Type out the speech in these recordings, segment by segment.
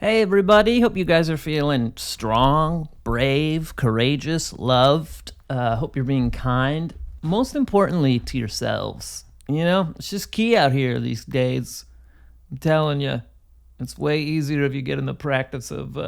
Hey everybody, hope you guys are feeling strong, brave, courageous, loved. Hope you're being kind. Most importantly, to yourselves. You know, it's just key out here these days. I'm telling you, it's way easier if you get in the practice of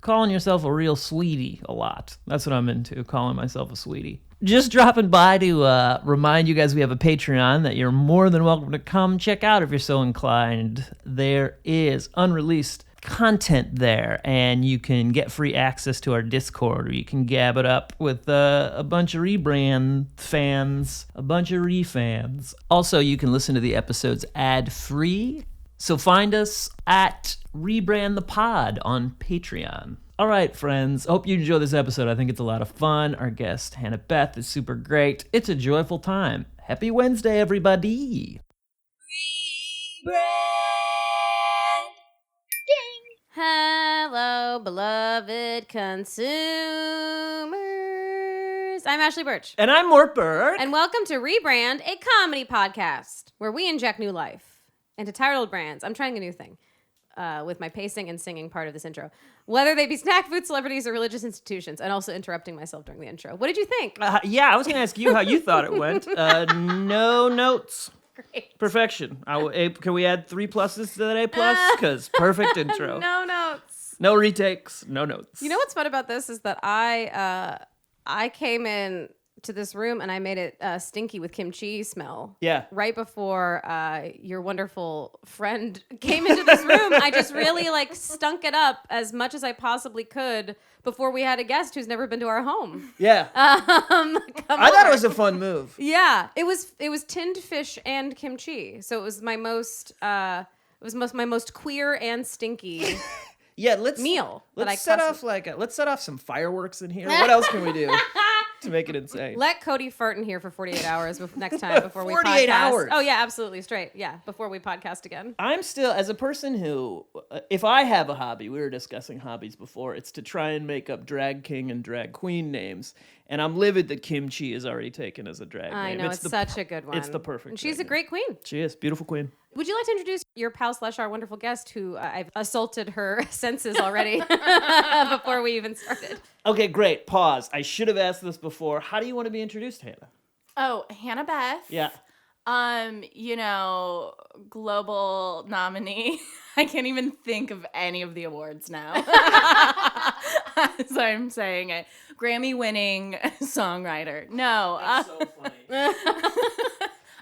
calling yourself a real sweetie a lot. That's what I'm into, calling myself a sweetie. Just dropping by to remind you guys we have a Patreon that you're more than welcome to come check out if you're so inclined. There is unreleased content there, and you can get free access to our Discord, or you can gab it up with a bunch of Rebrand fans, a bunch of Refans. Also, you can listen to the episodes ad-free, so find us at Rebrand the Pod on Patreon. All right, friends, I hope you enjoy this episode. I think it's a lot of fun. Our guest, Hannah Beth, is super great. It's a joyful time. Happy Wednesday, everybody. Rebrand. Hello, beloved consumers. I'm Ashly Burch. And I'm Mort Burke. And welcome to Rebrand, a comedy podcast where we inject new life into tired old brands. I'm trying a new thing with my pacing and singing part of this intro. Whether they be snack food, celebrities, or religious institutions, and also interrupting myself during the intro. What did you think? Yeah, I was going to ask you how you thought it went. No notes. Great. Perfection. Can we add 3 pluses to that A+? Because perfect intro. No notes. No retakes. No notes. You know what's fun about this is that I came in to this room and I made it stinky with kimchi smell. Yeah. Right before your wonderful friend came into this room, I just really stunk it up as much as I possibly could before we had a guest who's never been to our home. Yeah. I thought it was a fun move. Yeah, it was tinned fish and kimchi, so it was my most my most queer and stinky. Yeah, let's set off some fireworks in here. What else can we do to make it insane? Let Cody fart in here for 48 hours next time before we podcast. 48 hours. Oh yeah, absolutely straight. Yeah, before we podcast again. I'm still, as a person who, if I have a hobby, we were discussing hobbies before, it's to try and make up drag king and drag queen names. And I'm livid that kimchi is already taken as a drag name. I know, it's such a good one. It's the perfect And she's a name. great queen. She is. Beautiful queen. Would you like to introduce your pal / our wonderful guest who I've assaulted her senses already before we even started? Okay, great. Pause. I should have asked this before. How do you want to be introduced, Hannah? Oh, Hannah Beth. Yeah. Global nominee. I can't even think of any of the awards now. As I'm saying it. Grammy-winning songwriter. No. That's so funny.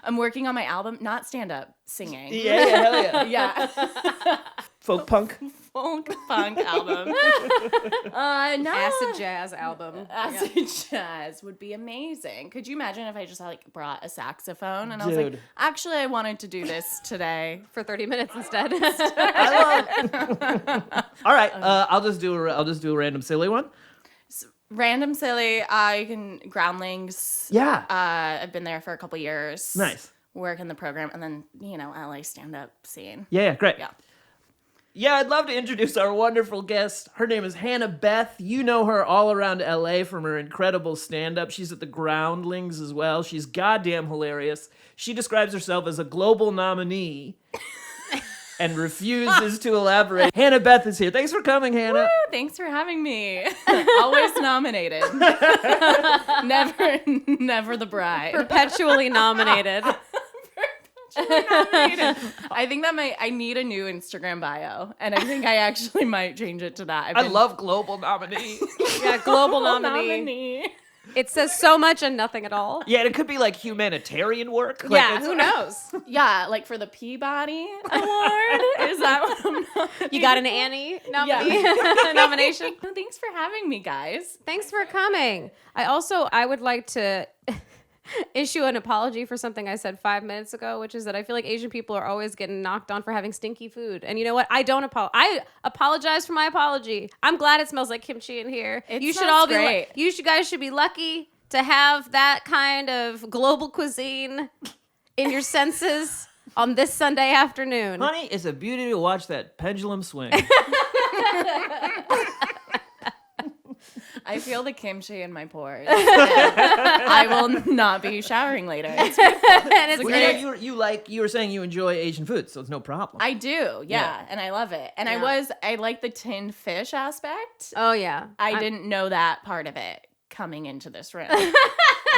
I'm working on my album, not stand-up, singing. Yeah, hell yeah. Yeah. Folk punk. Folk punk album. No. Acid jazz album. Acid jazz would be amazing. Could you imagine if I just brought a saxophone and I was Dude. like, actually, I wanted to do this today. For 30 minutes instead. I love. All right, I'll just do a random silly one. Random silly. I can Groundlings. Yeah. I've been there for a couple years. Nice. Work in the program, and then LA stand-up scene. Yeah, great. Yeah. Yeah, I'd love to introduce our wonderful guest. Her name is Hannah Beth. You know her all around LA from her incredible stand-up. She's at the Groundlings as well. She's goddamn hilarious. She describes herself as a global nominee and refuses to elaborate. Hannah Beth is here. Thanks for coming, Hannah. Woo, thanks for having me. Always nominated. Never the bride. Perpetually nominated. I think that I need a new Instagram bio, and I think I actually might change it to that. I love global nominee. Yeah, global nominee. It says so much and nothing at all. Yeah, and it could be like humanitarian work. Yeah, who knows? Yeah, like for the Peabody Award. Is that what I'm nominated? You got an Annie nomination? Thanks for having me, guys. Thanks for coming. I would like to issue an apology for something I said 5 minutes ago, which is that I feel like Asian people are always getting knocked on for having stinky food. And you know what? I apologize for my apology. I'm glad it smells like kimchi in here. You should all great. You guys should be lucky to have that kind of global cuisine in your senses on this Sunday afternoon. Honey, it's a beauty to watch that pendulum swing. I feel the kimchi in my pores. I will not be showering later. And it's Well, great. you were saying you enjoy Asian food, so it's no problem. I do, Yeah. and I love it. And Yeah. I like the tinned fish aspect. Oh yeah. I didn't know that part of it coming into this room. And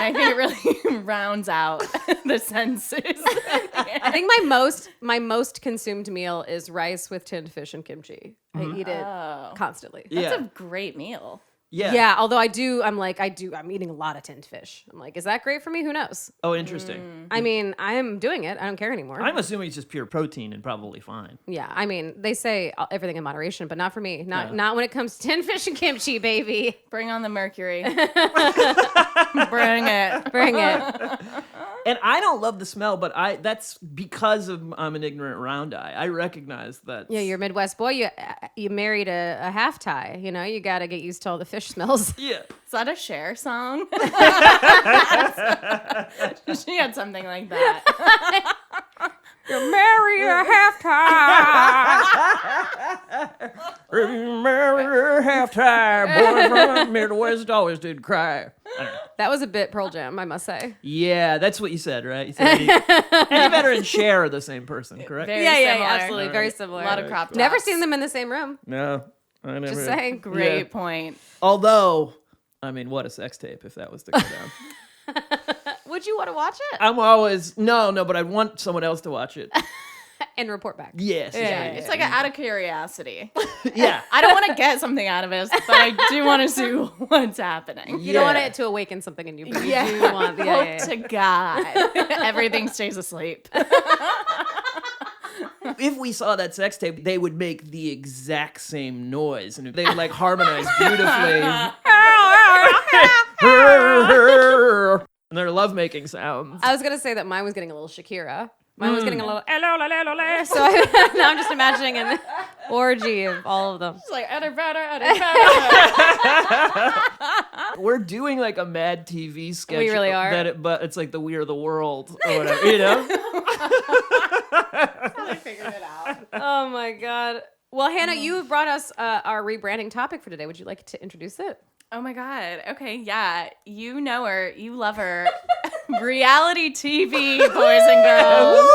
I think it really rounds out the senses. I think my most consumed meal is rice with tinned fish and kimchi. I eat it constantly. Yeah. That's a great meal. Yeah. Although I'm eating a lot of tinned fish. I'm like, is that great for me? Who knows? Oh, interesting. I mean, I'm doing it. I don't care anymore. I'm assuming it's just pure protein and probably fine. Yeah, I mean, they say everything in moderation, but not for me. Not when it comes to tinned fish and kimchi, baby. Bring on the mercury. Bring it. Bring it. And I don't love the smell, but that's because I'm an ignorant round eye. I recognize that. Yeah, you're a Midwest boy. You married a half Thai. You know, you got to get used to all the fish smells. Yeah. Is that a Cher song? She had something like that. You marry a half Thai. Remember half-time, boy from Midwest always did cry. That was a bit Pearl Jam, I must say. Yeah, that's what you said, right? You said Eddie Vedder and Cher are the same person, correct? Very Yeah, similar. absolutely. Very similar. A lot of crop tops. Never seen them in the same room. No, I never. Just saying. Great Yeah. point. Although, I mean, what a sex tape if that was to go down. Would you want to watch it? I'm always no, but I want someone else to watch it. And report back. Yes, It's like out of curiosity. yeah. I don't want to get something out of it, but I do want to see what's happening. You don't want it to awaken something in you, but you do want the Hope to God. Everything stays asleep. If we saw that sex tape, they would make the exact same noise, and they would like harmonize beautifully. And their lovemaking sounds. I was gonna say that mine was getting a little Shakira. Mine was getting a little so now I'm just imagining an orgy of all of them. It's like, better. We're doing like a Mad TV sketch. We really are. But it's like the We Are the World or whatever, you know? I figured it out. Oh my god. Well, Hannah, you brought us our rebranding topic for today. Would you like to introduce it? Oh my God. Okay, yeah. You know her. You love her. Reality TV, boys and girls.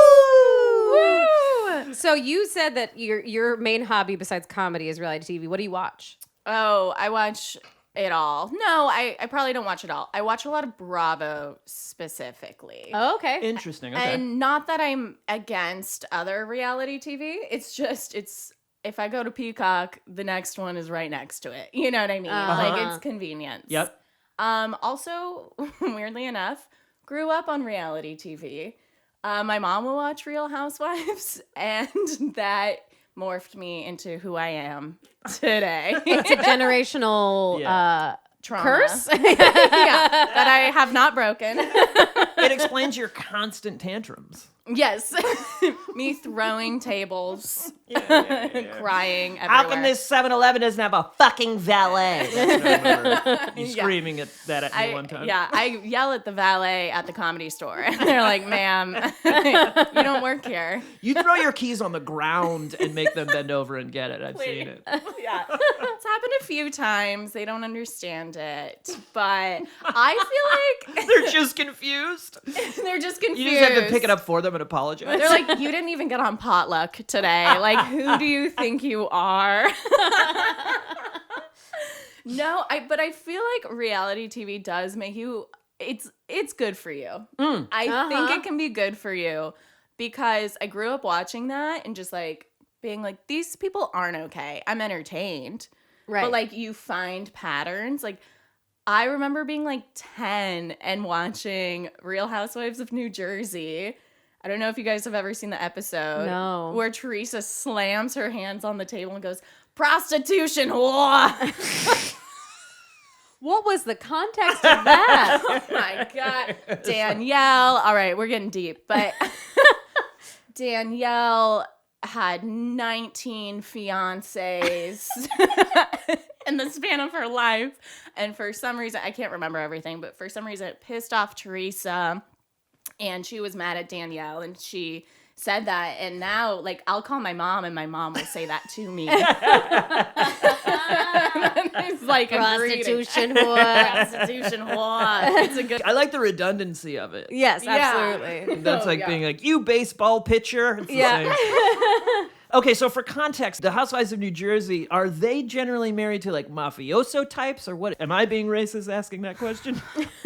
Woo! So you said that your main hobby besides comedy is reality TV. What do you watch? Oh, I watch it all. No, I probably don't watch it all. I watch a lot of Bravo specifically. Oh, okay. Interesting. Okay. And not that I'm against other reality TV. It's just, if I go to Peacock, the next one is right next to it. You know what I mean? Like, it's convenience. Yep. Also, weirdly enough, grew up on reality TV. My mom will watch Real Housewives, and that morphed me into who I am today. It's a generational Trauma. curse. Yeah, that I have not broken. It explains your constant tantrums. Yes. Me throwing tables, crying everywhere. How come this 7-Eleven doesn't have a fucking valet? That's what I remember you screaming at me one time. Yeah, I yell at the valet at the Comedy Store. And they're like, ma'am, you don't work here. You throw your keys on the ground and make them bend over and get it. I've seen it. Yeah. It's happened a few times. They don't understand it. But I feel like They're just confused. they're just confused. You just have to pick it up for them and apologize. They're like, you didn't even get on potluck today. Like, who do you think you are? No, but I feel like reality TV does make you, it's good for you. I think it can be good for you because I grew up watching that and just like being like, these people aren't okay. I'm entertained. Right. But like you find patterns. Like I remember being like 10 and watching Real Housewives of New Jersey. I don't know if you guys have ever seen the episode. No. Where Teresa slams her hands on the table and goes, prostitution whore. What was the context of that? Oh my God. Danielle. All right, we're getting deep. But Danielle had 19 fiancés in the span of her life. And for some reason, I can't remember everything, but for some reason it pissed off Teresa. And she was mad at Danielle, and she said that. And now, like, I'll call my mom, and my mom will say that to me. It's like Prostitution whore. prostitution whore. It's a good. I like the redundancy of it. Yes, Yeah. absolutely. That's like being like, you baseball pitcher. It's the same. Okay, so for context, the Housewives of New Jersey, are they generally married to like mafioso types or what? Am I being racist asking that question?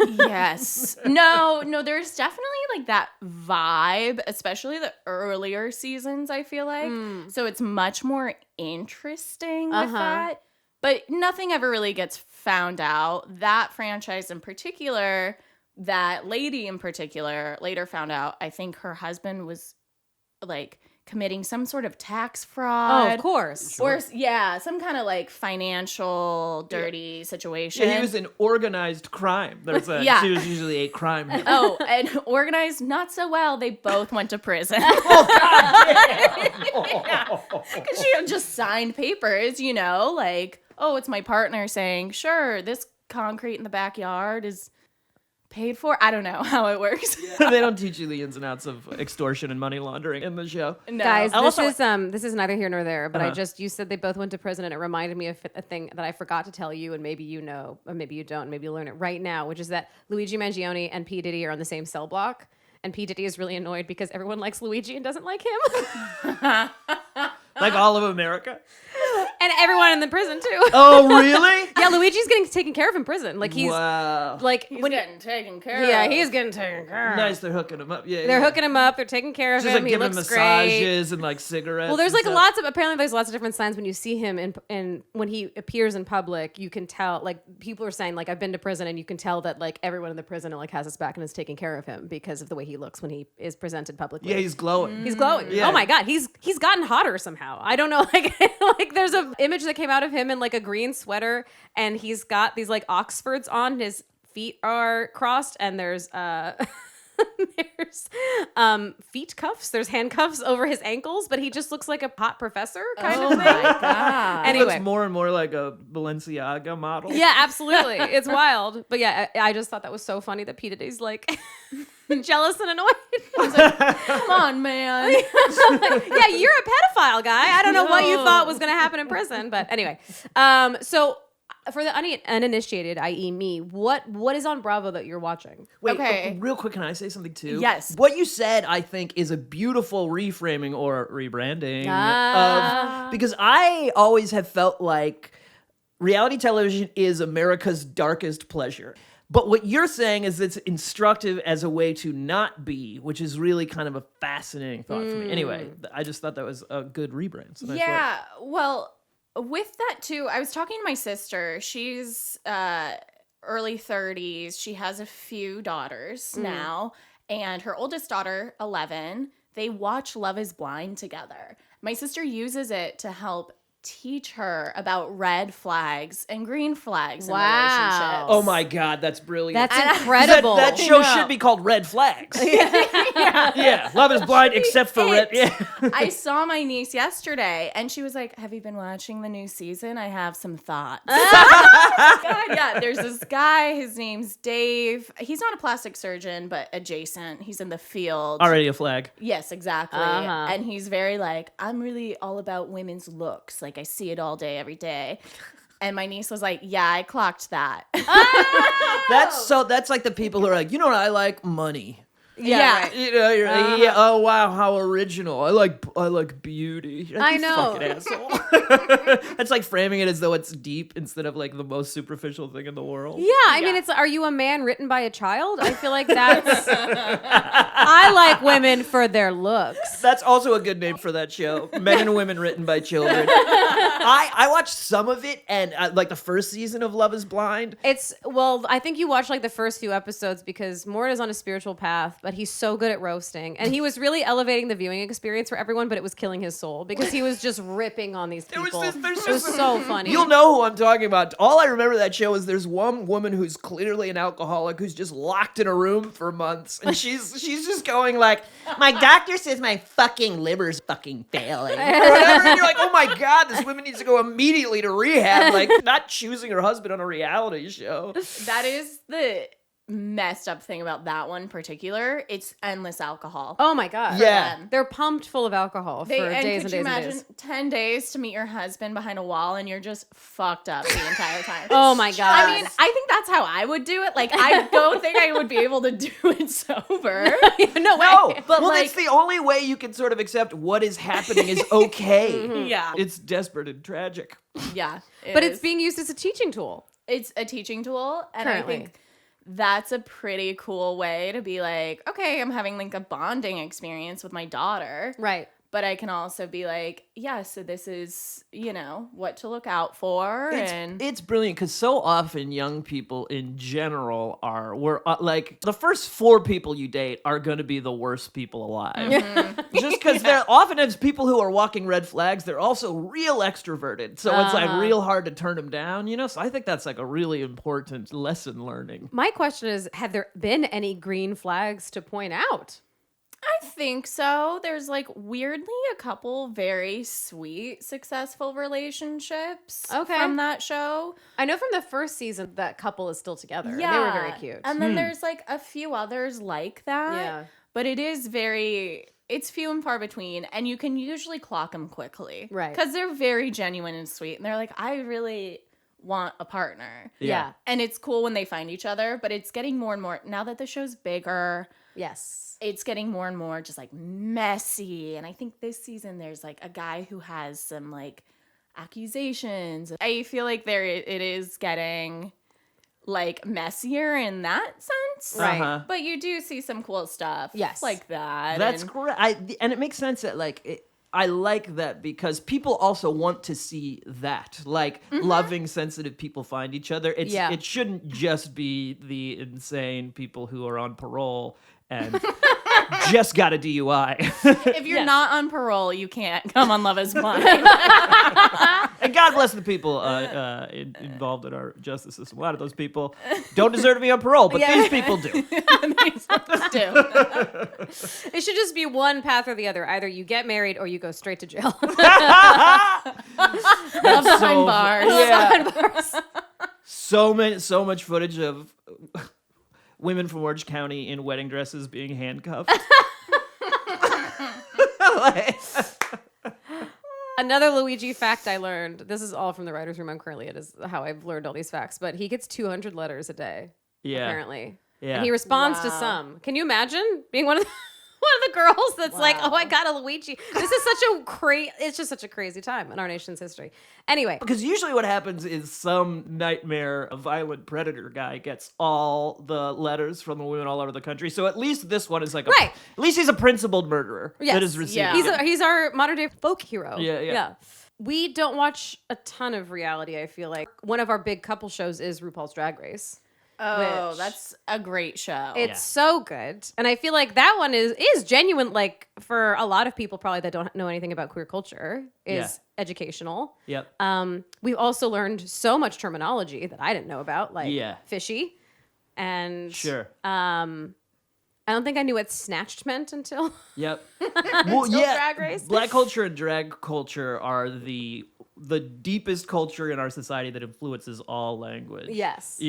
Yes. No, there's definitely like that vibe, especially the earlier seasons, I feel like. So it's much more interesting with that. But nothing ever really gets found out. That franchise in particular, that lady in particular, later found out, I think her husband was like committing some sort of tax fraud. Oh, of course. Or some kind of like financial dirty situation. Yeah, he was in organized crime. There's a, Yeah. She was usually a crime. Oh, and organized not so well. They both went to prison. Because she had just signed papers, like, oh, it's my partner saying, sure, this concrete in the backyard is paid for. I don't know how it works. They don't teach you the ins and outs of extortion and money laundering in the show. No. Guys, Also- this is neither here nor there, but you said they both went to prison, and it reminded me of a thing that I forgot to tell you, and maybe you know, or maybe you don't, maybe you'll learn it right now, which is that Luigi Mangione and P. Diddy are on the same cell block, and P. Diddy is really annoyed because everyone likes Luigi and doesn't like him. Like all of America. And everyone in the prison too. Oh, really? Yeah, Luigi's getting taken care of in prison. Like he's Wow. like He's when getting taken care of. yeah, he's getting taken care of. Nice, they're hooking him up. Yeah, They're hooking him up. They're taking care of Just him. like He giving him looks great. massages and like cigarettes. Well, there's and like stuff. apparently there's lots of different signs when you see him in when he appears in public. You can tell, like, people are saying, like, I've been to prison, and you can tell that like everyone in the prison like has his back and is taking care of him because of the way he looks when he is presented publicly. Yeah, he's glowing. He's glowing. Yeah. Oh my god, he's gotten hotter somehow. I don't know, like there's a image that came out of him in like a green sweater, and he's got these like Oxfords on. His feet are crossed, and there's feet cuffs. There's handcuffs over his ankles, but he just looks like a hot professor kind of thing. my God. He Anyway. looks more and more like a Balenciaga model. Yeah, absolutely. It's wild. But yeah, I just thought that was so funny that P. Diddy's like jealous and annoyed. Come on, man. Yeah, you're a pedophile guy. I don't know what you thought was going to happen in prison. But anyway, so for the uninitiated, i.e. me, what is on Bravo that you're watching? Wait, Okay. real quick, can I say something too? Yes. What you said, I think, is a beautiful reframing or rebranding of, because I always have felt like reality television is America's darkest pleasure. But what you're saying is it's instructive as a way to not be, which is really kind of a fascinating thought for me. Anyway, I just thought that was a good rebrand. So nice work. Yeah, well, with that too, I was talking to my sister. She's early 30s. She has a few daughters now, and her oldest daughter, 11, they watch Love is Blind together. My sister uses it to help teach her about red flags and green flags in relationships. Oh my God, that's brilliant. That's incredible. That show should be called Red Flags. Yeah, Love is Blind except for red. Yeah. I saw my niece yesterday, and she was like, have you been watching the new season? I have some thoughts. God, yeah, there's this guy. His name's Dave. He's not a plastic surgeon, but adjacent. He's in the field. Already a flag. Yes, exactly. And he's very like, I'm really all about women's looks. Like, I see it all day, every day. And my niece was like, yeah, I clocked that. That's like the people who are like, you know what I like? Money. Yeah. right. You know, you're like, yeah, oh wow, how original. I like beauty. You're like, I you know. fucking asshole. That's like framing it as though it's deep instead of like the most superficial thing in the world. Yeah, I mean, are you a man written by a child? I feel like that's. I like women for their looks. That's also a good name for that show. Men and Women Written by Children. I watched some of it, and like the first season of Love is Blind. I think you watched like the first few episodes because Mort is on a spiritual path, but he's so good at roasting. And he was really elevating the viewing experience for everyone, but it was killing his soul because he was just ripping on these people. It was so funny. You'll know who I'm talking about. All I remember that show is there's one woman who's clearly an alcoholic who's just locked in a room for months, and she's just going like, my doctor says my fucking liver's fucking failing, or whatever. And you're like, oh my God, this woman needs to go immediately to rehab. Like, not choosing her husband on a reality show. That is messed up thing about that one in particular, it's endless alcohol. Oh my God. Yeah. They're pumped full of alcohol for days and days could you and imagine days. 10 days to meet your husband behind a wall and you're just fucked up the entire time? Oh my God. I mean, I think that's how I would do it. Like, I don't think I would be able to do it sober. No way. No, But, well, like- that's the only way you can sort of accept what is happening is okay. Yeah. It's desperate and tragic. Yeah. But is. it's being used as a teaching tool. It's a teaching tool. And Currently. I think that's a pretty cool way to be like, okay, I'm having like a bonding experience with my daughter. Right. But I can also be like, yeah, so this is, what to look out for. It's brilliant because so often young people in general we're like the first 4 people you date are going to be the worst people alive. Just because they're often as people who are walking red flags, they're also real extroverted. So it's like real hard to turn them down, So I think that's like a really important lesson learning. My question is, have there been any green flags to point out? I think so. There's like weirdly a couple very sweet, successful relationships from that show. I know from the first season that couple is still together. Yeah. They were very cute. And then there's like a few others like that. Yeah. But it's few and far between. And you can usually clock them quickly. Right. Because they're very genuine and sweet. And they're like, I really want a partner. Yeah. And it's cool when they find each other. But it's getting more and more, now that the show's bigger, Yes. it's getting more and more just like messy. And I think this season there's like a guy who has some like accusations. I feel like it is getting like messier in that sense. Right. But you do see some cool stuff. Yes. Like that. That's and- great. And it makes sense that I like that because people also want to see that, like loving, sensitive people find each other. It shouldn't just be the insane people who are on parole and just got a DUI. If you're not on parole, you can't come on Love Is Blind. And God bless the people involved in our justice system. A lot of those people don't deserve to be on parole, but these people do. These ones do. It should just be one path or the other. Either you get married or you go straight to jail. Love behind bars. Yeah. So much footage of women from Orange County in wedding dresses being handcuffed. Another Luigi fact I learned. This is all from the writer's room. I'm currently it is how I've learned all these facts. But he gets 200 letters a day. Yeah. Apparently. Yeah. And he responds to some. Can you imagine being one of the girls that's like, oh, I got a Luigi. This is it's just such a crazy time in our nation's history. Anyway. Because usually what happens is some nightmare, a violent predator guy gets all the letters from the women all over the country. So at least this one is like Right. At least he's a principled murderer that is received. Yeah. He's our modern day folk hero. Yeah. We don't watch a ton of reality, I feel like. One of our big couple shows is RuPaul's Drag Race. Oh, Which- that's a great show. It's so good. And I feel like that one is genuine, like for a lot of people probably that don't know anything about queer culture, is educational. Yep. We've also learned so much terminology that I didn't know about, like fishy. And Sure. I don't think I knew what snatched meant until Yep. Well, Drag Race. Black culture and drag culture are the deepest culture in our society that influences all language. Yes.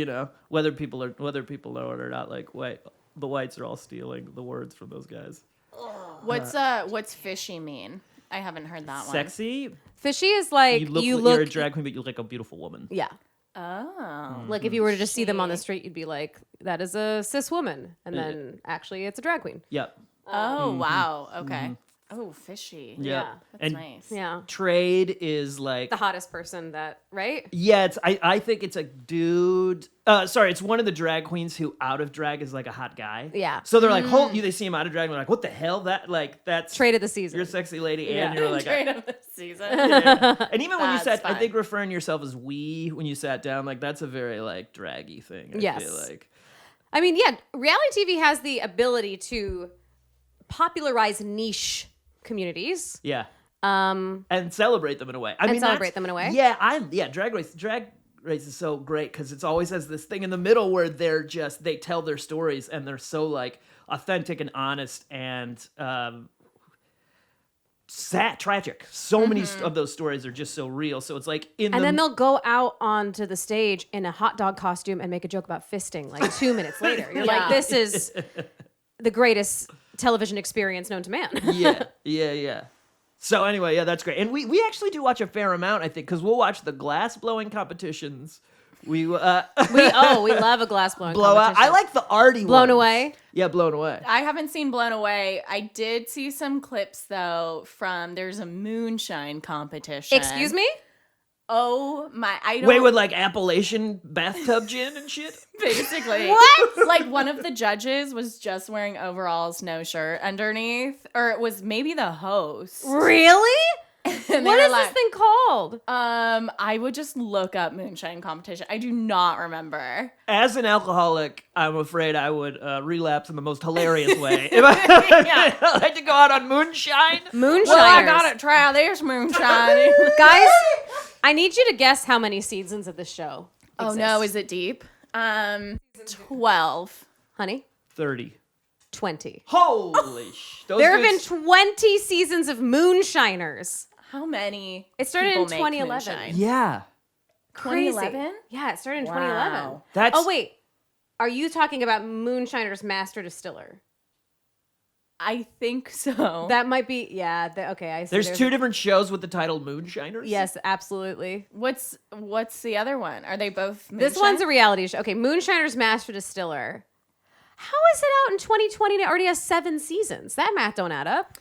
Whether people know it or not. Like, the whites are all stealing the words from those guys. What's fishy mean? I haven't heard that one. Sexy. Fishy is like You're a drag queen, but you look like a beautiful woman. Yeah. Oh. Like if you were to just see them on the street, you'd be like, that is a cis woman. And then actually it's a drag queen. Yep. Oh, wow. Okay. Oh, fishy. Yeah. That's And nice. Yeah. trade is like The hottest person right? Yeah, I think it's a dude. It's one of the drag queens who out of drag is like a hot guy. Yeah. So they're like, they see him out of drag and they're like, what the hell? That's Trade of the season. You're a sexy lady, Yeah. and you're like, Trade of the season. and even when you That's sat, I fun. think referring to yourself as we when you sat down, like that's a very like draggy thing. I feel like. I mean, yeah, reality TV has the ability to popularize niche communities. Yeah. And celebrate them in a way. Celebrate them in a way. Yeah, Drag Race is so great because it's always has this thing in the middle where they tell their stories and they're so like authentic and honest and sad, tragic. So many of those stories are just so real. So it's like And then they'll go out onto the stage in a hot dog costume and make a joke about fisting like 2 minutes later. You're like, this is the greatest television experience known to man. yeah. So anyway, yeah, that's great. And we actually do watch a fair amount, I think, because we'll watch the glass blowing competitions. We love a glass blowing blowout. competition. I like the arty Blown ones. Away. Yeah, Blown Away. I haven't seen Blown Away. I did see some clips though there's a moonshine competition. Excuse me? Oh my! I don't. Wait, with like Appalachian bathtub gin and shit? Basically. What? Like one of the judges was just wearing overalls, no shirt underneath, or it was maybe the host. Really? And What is this thing called? I would just look up moonshine competition. I do not remember. As an alcoholic, I'm afraid I would relapse in the most hilarious way. If I had to go out on moonshine. Moonshiners. Well, I gotta try this moonshine. Guys, I need you to guess how many seasons of the show Oh exist. no, is it deep? 12. Honey? 30. 20. Holy sh! There have been 20 seasons of Moonshiners. How many? It started in people make 2011. moonshine? Yeah. Crazy. 2011? Yeah, it started in Wow. 2011. That's Oh, wait. Are you talking about Moonshiner's Master Distiller? I think so. That might be, yeah. Okay, I see. There's two different shows with the title Moonshiners. Yes, absolutely. What's the other one? Are they both This moonshine? one's a reality show. Okay, Moonshiner's Master Distiller. How is it out in 2020 and it already has 7 seasons? That math don't add up.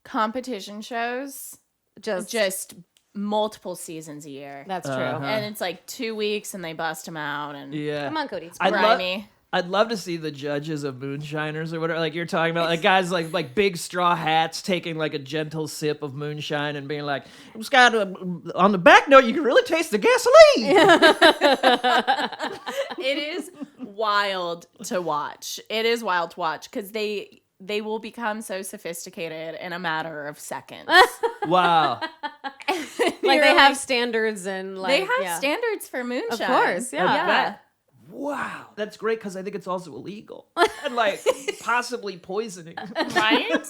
competition shows. Just multiple seasons a year. That's true. And it's like 2 weeks and they bust them out. And Yeah. Come on, Cody. It's I'd great. grimy. I'd love to see the judges of Moonshiners or whatever, like you're talking about, like guys like big straw hats taking like a gentle sip of moonshine and being like, it's got on the back note, you can really taste the gasoline. It is wild to watch. It is wild to watch because they will become so sophisticated in a matter of seconds. Wow. Like they have standards and like they have yeah. standards for moonshine. Of course, yeah. Wow. That's great because I think it's also illegal and like possibly poisoning. Right?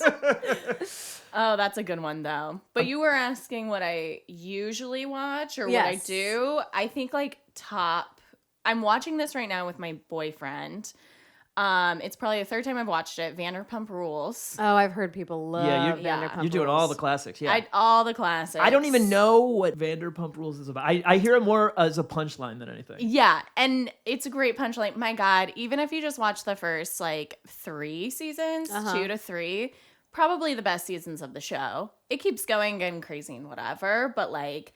Oh, that's a good one though. But you were asking what I usually watch or what I Yes. do. I think like I'm watching this right now with my boyfriend. It's probably the 3rd time I've watched it. Vanderpump Rules. Oh, I've heard people love Vanderpump You're doing Rules. all the classics. Yeah. All the classics. I don't even know what Vanderpump Rules is about. I hear it more as a punchline than anything. Yeah, and it's a great punchline. My God, even if you just watch the first like 3 seasons, 2 to 3, probably the best seasons of the show. It keeps going and crazy and whatever, but like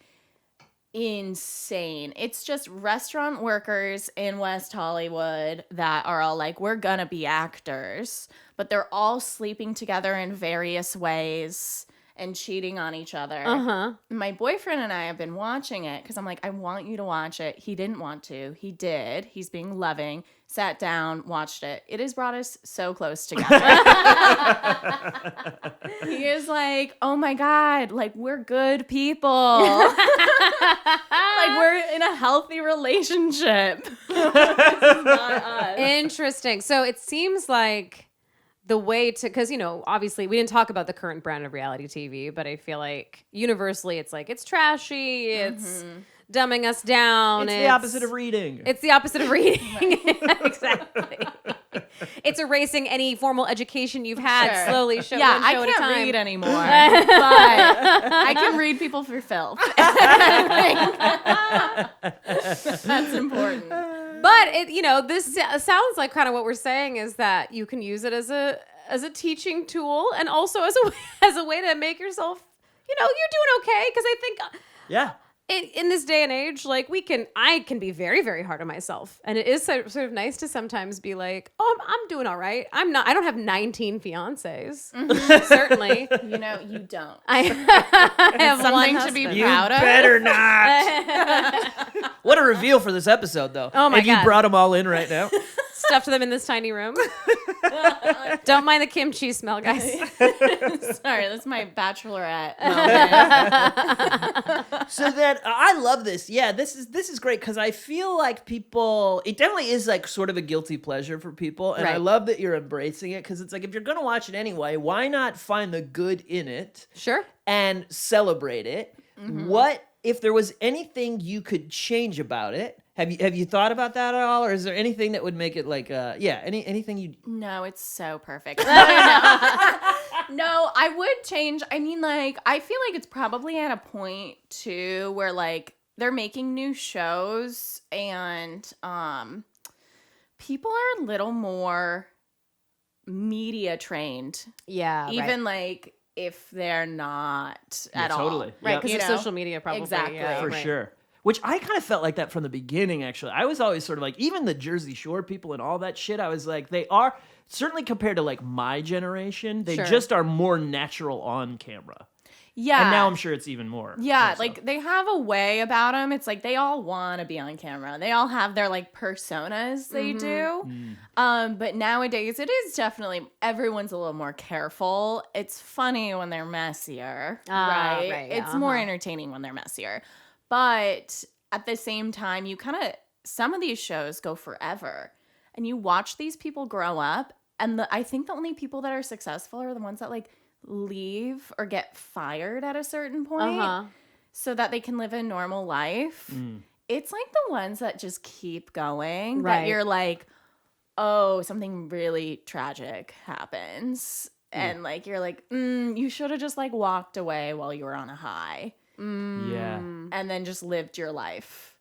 insane. It's just restaurant workers in West Hollywood that are all like, we're gonna be actors, but they're all sleeping together in various ways and cheating on each other. My boyfriend and I have been watching it because I'm like, I want you to watch it. He didn't want to. He did. He's being loving. Sat down, watched it. It has brought us so close together. He is like, oh my God, like we're good people. Like we're in a healthy relationship. This is not us. Interesting. So it seems like the way to, because, you know, obviously we didn't talk about the current brand of reality TV, but I feel like universally it's like, it's trashy, it's dumbing us down. It's the opposite of reading. It's the opposite of reading. Exactly. It's erasing any formal education you've had Sure. slowly, Yeah, show one I show at a can't time. read anymore, but I can read people for filth. That's important. But it, you know, this sounds like kind of what we're saying is that you can use it as a teaching tool and also as a way to make yourself, you know, you're doing okay. Because I think, Yeah. in this day and age, like I can be very, very hard on myself, and it is sort of nice to sometimes be like, oh, I'm doing all right. I don't have 19 fiancés, certainly. You know, you don't. I have Something one to be husband. You proud of. better not. What a reveal for this episode, though. Oh my If you God. brought them all in right now. Stuffed them in this tiny room. Don't mind the kimchi smell, guys. Sorry, that's my bachelorette moment. So then I love this. Yeah, this is great because I feel like people. It definitely is like sort of a guilty pleasure for people, and I Right. love that you're embracing it because it's like if you're gonna watch it anyway, why not find the good in it Sure. and celebrate it? What if there was anything you could change about it? Have you thought about that at all, or is there anything that would make it like anything you? No, it's so perfect. No, I would change. I mean, like, I feel like it's probably at a point too where like they're making new shows and people are a little more media trained. Yeah. Even like if they're not at all. Totally. Right. Yep. Because You of know? social media, probably. Exactly. Yeah, For right. sure. Which I kind of felt like that from the beginning, actually. I was always sort of like, even the Jersey Shore people and all that shit, I was like, they are, certainly compared to like my generation, they Sure. just are more natural on camera. Yeah. And now I'm sure it's even more. Yeah, more so. like they have a way about them. It's like they all want to be on camera. They all have their like personas they do. But nowadays it is definitely everyone's a little more careful. It's funny when they're messier, right? right, yeah, It's more entertaining when they're messier. But at the same time, you kind of some of these shows go forever. And you watch these people grow up, and I think the only people that are successful are the ones that like leave or get fired at a certain point so that they can live a normal life. It's like the ones that just keep going Right. that you're like, oh, something really tragic happens. And like, you're like, you should have just like walked away while you were on a high Yeah. and then just lived your life.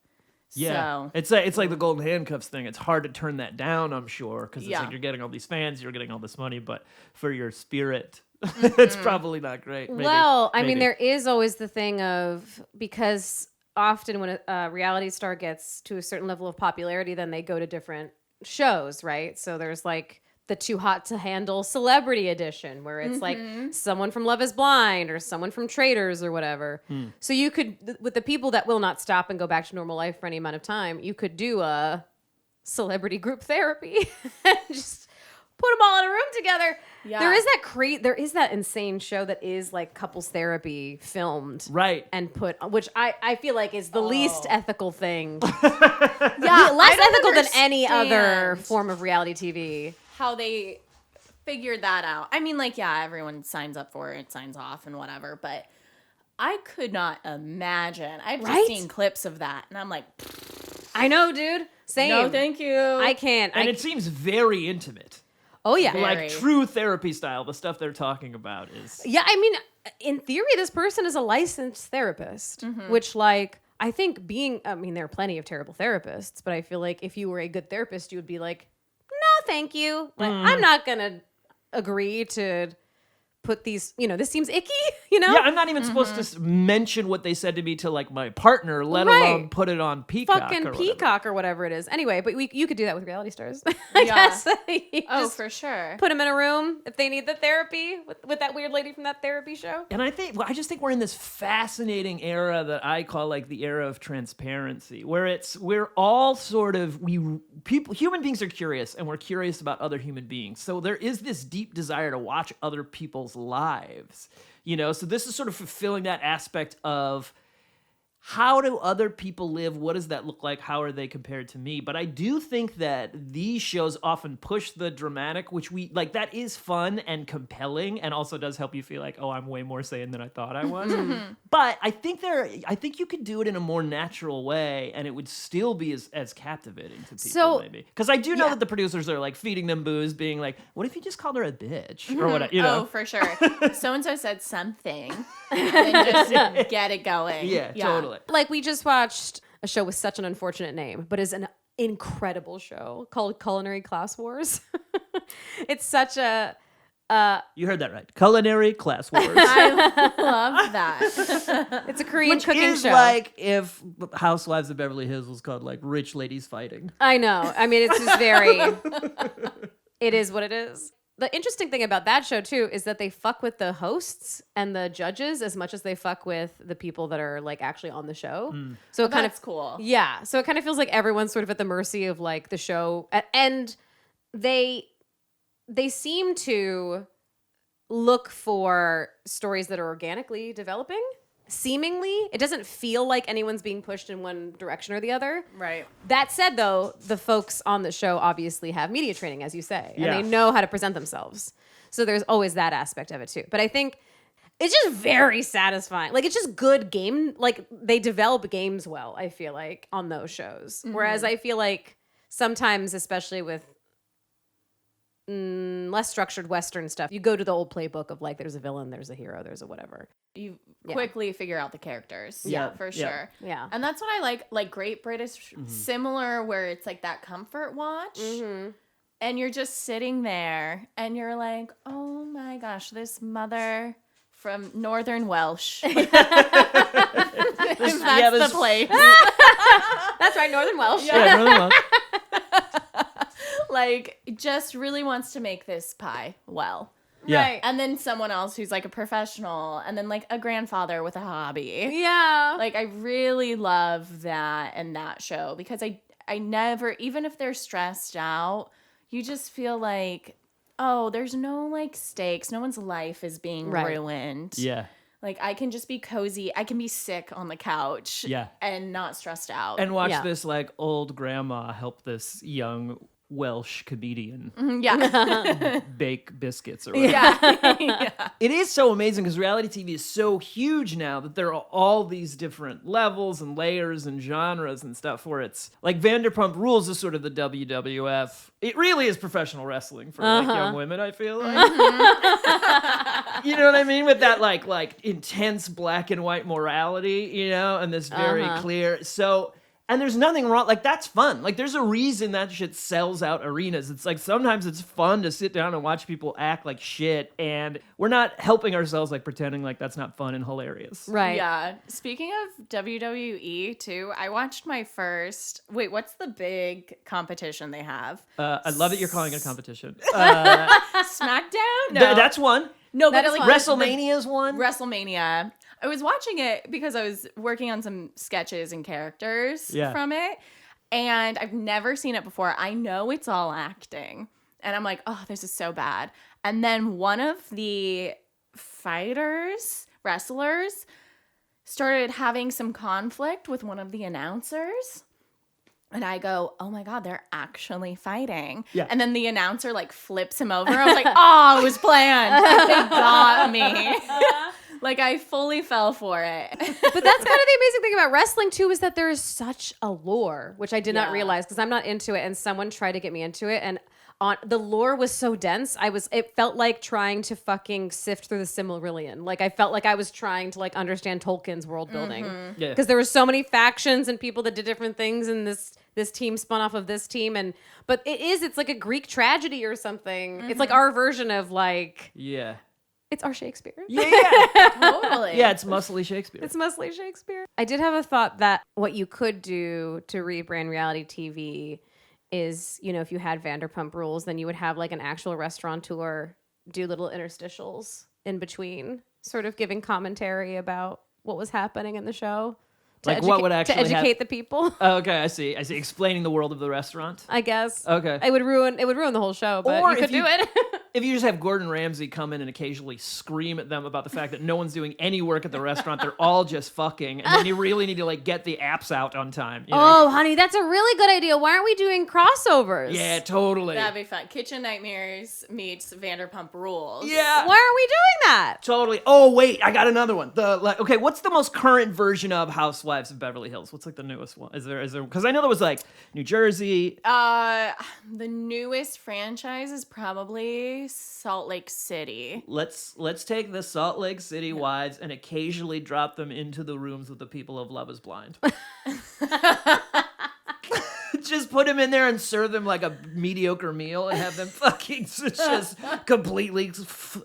Yeah. So, It's like the golden handcuffs thing. It's hard to turn that down, I'm sure, because it's Yeah. like you're getting all these fans, you're getting all this money, but for your spirit, it's probably not great. Maybe. Well, I mean, Maybe. there is always the thing of because often when a reality star gets to a certain level of popularity, then they go to different shows, right? So there's like the Too Hot to Handle Celebrity Edition, where it's like someone from Love is Blind or someone from Traitors or whatever. So you could, with the people that will not stop and go back to normal life for any amount of time, you could do a celebrity group therapy and just put them all in a room together. Yeah. There is that insane show that is like couples therapy filmed. Right. And put, which I feel like is the least ethical thing. yeah, Less I don't ethical than any other understand form of reality TV. how they figured that out. I mean, like, yeah, everyone signs up for it, signs off and whatever, but I could not imagine. I've just Right? seen clips of that, and I'm like, I know, dude. Same. no, thank you. I can't. And it seems very intimate. Oh yeah. Very. Like true therapy style. The stuff they're talking about is. Yeah, I mean, in theory, this person is a licensed therapist, which, like, I think there are plenty of terrible therapists, but I feel like if you were a good therapist, you would be like, no, thank you. Like, I'm not going to agree to put these, this seems icky, Yeah, I'm not even supposed to mention what they said to me to like my partner, let alone Right. put it on Peacock. fucking or whatever. Peacock or whatever it is. Anyway, but you could do that with reality stars. I Yeah. guess. You oh, just for sure. put them in a room if they need the therapy with that weird lady from that therapy show. And I just think we're in this fascinating era that I call like the era of transparency, where we're all sort of human beings are curious, and we're curious about other human beings. So there is this deep desire to watch other people's lives, So this is sort of fulfilling that aspect of how do other people live? What does that look like? How are they compared to me? But I do think that these shows often push the dramatic, which we like. That is fun and compelling, and also does help you feel like, oh, I'm way more sane than I thought I was. But I think you could do it in a more natural way, and it would still be as captivating to people. So- maybe because I do know that the producers are like feeding them booze, being like, what if you just called her a bitch or whatever? Oh, for sure. So and so said something, and then just get it going. Yeah, totally. Like, we just watched a show with such an unfortunate name, but is an incredible show called Culinary Class Wars. It's such a You heard that right. Culinary Class Wars. I love that. it's a Korean Which cooking is show. like if Housewives of Beverly Hills was called like Rich Ladies Fighting. I know. I mean, it's just very. It is what it is. The interesting thing about that show too is that they fuck with the hosts and the judges as much as they fuck with the people that are like actually on the show. So it kind of That's cool. Yeah. So it kind of feels like everyone's sort of at the mercy of like the show, and they seem to look for stories that are organically developing. seemingly, it doesn't feel like anyone's being pushed in one direction or the other. Right. That said, though, the folks on the show obviously have media training, as you say, and Yeah. they know how to present themselves. So there's always that aspect of it too. But I think it's just very satisfying. Like, it's just good game. Like, they develop games well, I feel like, on those shows. Whereas I feel like sometimes, especially with less structured Western stuff, you go to the old playbook of like, there's a villain, there's a hero, there's a whatever. You quickly figure out the characters. Yeah. For Yeah. sure. Yeah. And that's what I like Great British, similar, where it's like that comfort watch. And you're just sitting there and you're like, oh my gosh, this mother from Northern Welsh. That's the place. That's right, Northern Welsh. Yeah, really well. Like, just really wants to make this pie well. Yeah. Right. And then someone else who's like a professional, and then like a grandfather with a hobby. Yeah. Like, I really love that in that show, because I never, even if they're stressed out, you just feel like, oh, there's no like stakes. No one's life is being ruined. Yeah. Like, I can just be cozy. I can be sick on the couch. Yeah. And not stressed out. And watch Yeah. this like old grandma help this young Welsh comedian yeah. bake biscuits or whatever. Yeah. It is so amazing because reality TV is so huge now that there are all these different levels and layers and genres and stuff where it's like Vanderpump Rules is sort of the WWF. It really is professional wrestling for like young women, I feel like. You know what I mean? With that like intense black and white morality, you know, and this very clear. So, and there's nothing wrong. Like, that's fun. Like, there's a reason that shit sells out arenas. It's like sometimes it's fun to sit down and watch people act like shit, and we're not helping ourselves like pretending like that's not fun and hilarious. Right. Yeah. Speaking of WWE too, I watched my first. Wait, what's the big competition they have? I love that you're calling it a competition. SmackDown? No, That's one. no, That but is like fun. WrestleMania's one. WrestleMania. I was watching it because I was working on some sketches and characters from it, and I've never seen it before. I know it's all acting, and I'm like, oh, this is so bad. And then one of the wrestlers, started having some conflict with one of the announcers. And I go, oh my God, they're actually fighting. Yeah. And then the announcer like flips him over. I was like, oh, it was planned. They got me. Like, I fully fell for it. But that's kind of the amazing thing about wrestling too, is that there is such a lore, which I did not Yeah. realize because I'm not into it, and someone tried to get me into it, and the lore was so dense. It felt like trying to fucking sift through the Silmarillion. Like, I felt like I was trying to like understand Tolkien's world building. Yeah. Because there were so many factions and people that did different things, and this team spun off of this team, but it's like a Greek tragedy or something. It's like our version of like, Yeah. it's our Shakespeare. Yeah. Totally. Yeah, it's muscly Shakespeare. It's mostly Shakespeare. I did have a thought that what you could do to rebrand reality TV is, you know, if you had Vanderpump Rules, then you would have like an actual restaurateur do little interstitials in between, sort of giving commentary about what was happening in the show. Like what would actually to educate the people, Oh, okay, I see. Explaining the world of the restaurant. I guess. Okay. It would ruin the whole show, but Or you could if you- do it. If you just have Gordon Ramsay come in and occasionally scream at them about the fact that no one's doing any work at the restaurant, they're all just fucking, and then you really need to like get the apps out on time. You know? Oh, honey, that's a really good idea. Why aren't we doing crossovers? Yeah, totally. That'd be fun. Kitchen Nightmares meets Vanderpump Rules. Yeah. Why aren't we doing that? Totally. Oh wait, I got another one. Okay, what's the most current version of Housewives of Beverly Hills? What's like the newest one? Is there? Because I know there was like New Jersey. The newest franchise is probably Salt Lake City. Let's take the Salt Lake City wives and occasionally drop them into the rooms with the people of Love Is Blind. Just put them in there and serve them like a mediocre meal and have them fucking just completely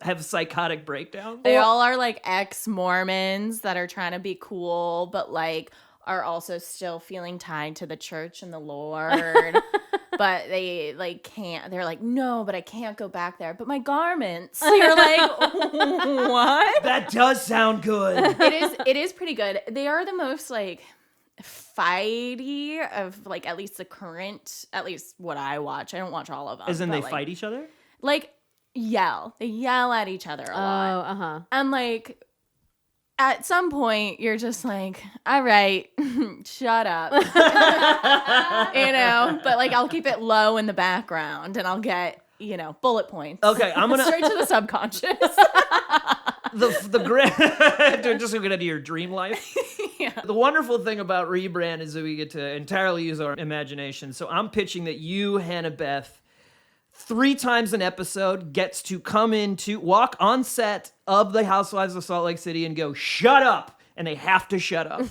have psychotic breakdown. They all are like ex-Mormons that are trying to be cool, but like are also still feeling tied to the church and the Lord. But they like can't. They're like, no, but I can't go back there. But my garments. You're like, what? That does sound good. It is pretty good. They are the most like fighty of like at least what I watch. I don't watch all of them. As in but, they like, fight each other? Like yell. They yell at each other a lot. Oh, And like at some point you're just like, all right, shut up. But like I'll keep it low in the background and I'll get, bullet points. Okay, I'm gonna straight to the subconscious. Just to get into your dream life. Yeah. The wonderful thing about Rebrand is that we get to entirely use our imagination. So I'm pitching that you, Hannah Beth, 3 times an episode gets to walk on set of the Housewives of Salt Lake City and go, shut up. And they have to shut up.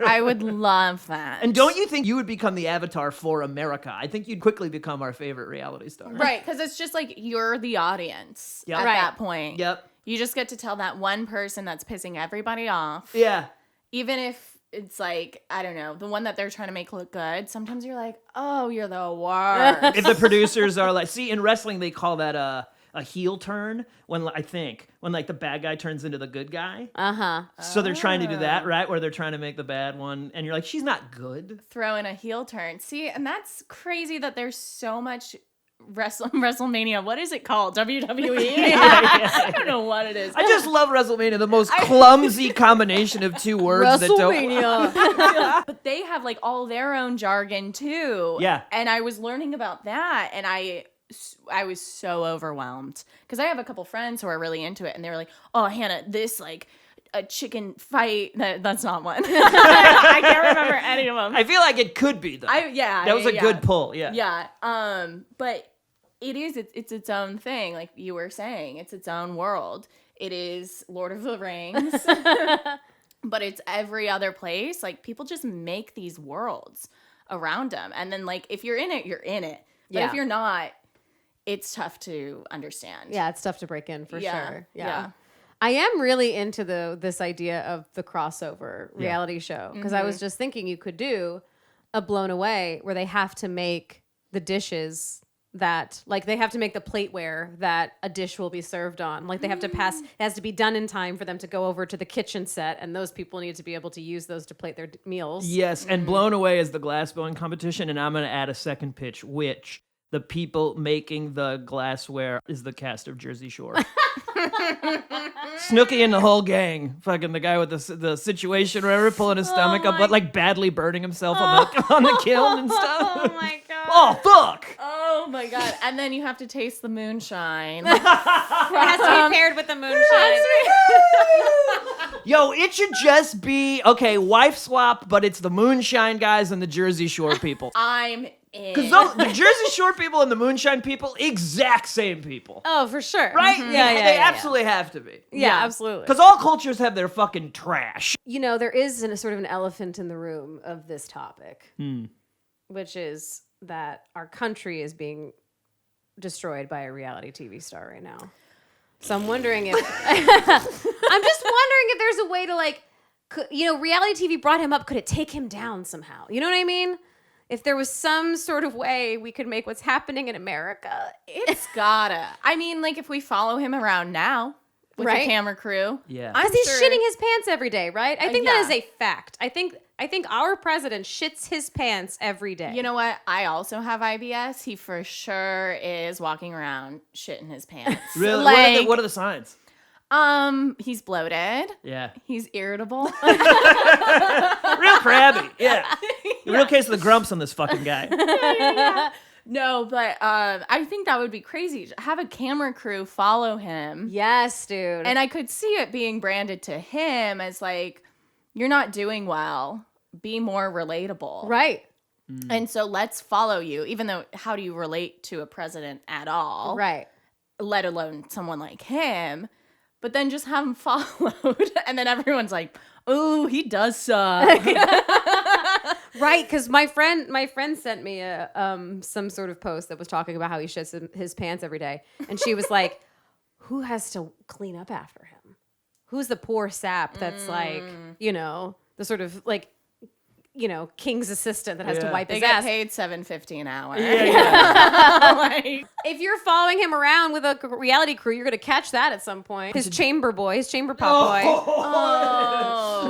I would love that. And don't you think you would become the avatar for America? I think you'd quickly become our favorite reality star. Right, because it's just like you're the audience at that point. Yep. You just get to tell that one person that's pissing everybody off. Yeah. Even if it's like, I don't know, the one that they're trying to make look good, sometimes you're like, oh, you're the worst. If the producers are like, see, in wrestling, they call that a heel turn when like the bad guy turns into the good guy. Uh-huh. So they're trying to do that, right? Where they're trying to make the bad one. And you're like, she's not good. Throw in a heel turn. See, and that's crazy that there's so much WrestleMania. What is it called? WWE? I don't know what it is. I just love WrestleMania, the most clumsy combination of 2 words that don't. But they have like all their own jargon too. Yeah. And I was learning about that and I was so overwhelmed because I have a couple friends who are really into it and they were like, oh, Hannah, this like a chicken fight. That's not one. I can't remember any of them. I feel like it could be though. That was a good pull. Yeah. Yeah. But it's its own thing. Like you were saying, it's its own world. It is Lord of the Rings, but it's every other place. Like people just make these worlds around them. And then like, if you're in it, you're in it. But if you're not, it's tough to understand. Yeah, it's tough to break in for sure. Yeah. I am really into this idea of the crossover reality show because I was just thinking you could do a Blown Away where they have to make the dishes that like they have to make the plateware that a dish will be served on. Like they have to pass, it has to be done in time for them to go over to the kitchen set and those people need to be able to use those to plate their meals. Yes, and Blown Away is the glass blowing competition, and I'm going to add a second pitch, which the people making the glassware is the cast of Jersey Shore. Snooki and the whole gang. Fucking the guy with the situation wherever pulling his stomach up, but like badly burning himself on the kiln and stuff. Oh my God. Oh, fuck. Oh my God. And then you have to taste the moonshine. It has to be paired with the moonshine. Yo, it should just be, okay, wife swap, but it's the moonshine guys and the Jersey Shore people. I'm in. Because the Jersey Shore people and the moonshine people, exact same people. Oh, for sure. Right? Mm-hmm. They absolutely have to be. Yeah, absolutely. Because all cultures have their fucking trash. You know, there is a sort of an elephant in the room of this topic, which is that our country is being destroyed by a reality TV star right now. So I'm wondering if I'm just wondering if there's a way to like, reality TV brought him up. Could it take him down somehow? You know what I mean? If there was some sort of way we could make what's happening in America, it's gotta. I mean, like if we follow him around now with the camera crew, because he's shitting his pants every day, right? I think that is a fact. I think our president shits his pants every day. You know what? I also have IBS. He for sure is walking around shitting his pants. Really? Like, what are the signs? He's bloated. Yeah. He's irritable. Real crabby. Yeah. The real case of the grumps on this fucking guy. No, but I think that would be crazy. Have a camera crew follow him. Yes, dude. And I could see it being branded to him as like, you're not doing well. Be more relatable. Right. And so let's follow you, even though how do you relate to a president at all? Right. Let alone someone like him. But then just have him followed. And then everyone's like, oh, he does suck. Right, because my friend sent me some sort of post that was talking about how he shits his pants every day. And she was like, who has to clean up after him? Who's the poor sap that's like, the sort of like, king's assistant that has to wipe his ass. They get paid $7.50 an hour. Yeah. If you're following him around with a reality crew, you're going to catch that at some point. His chamber pop boy.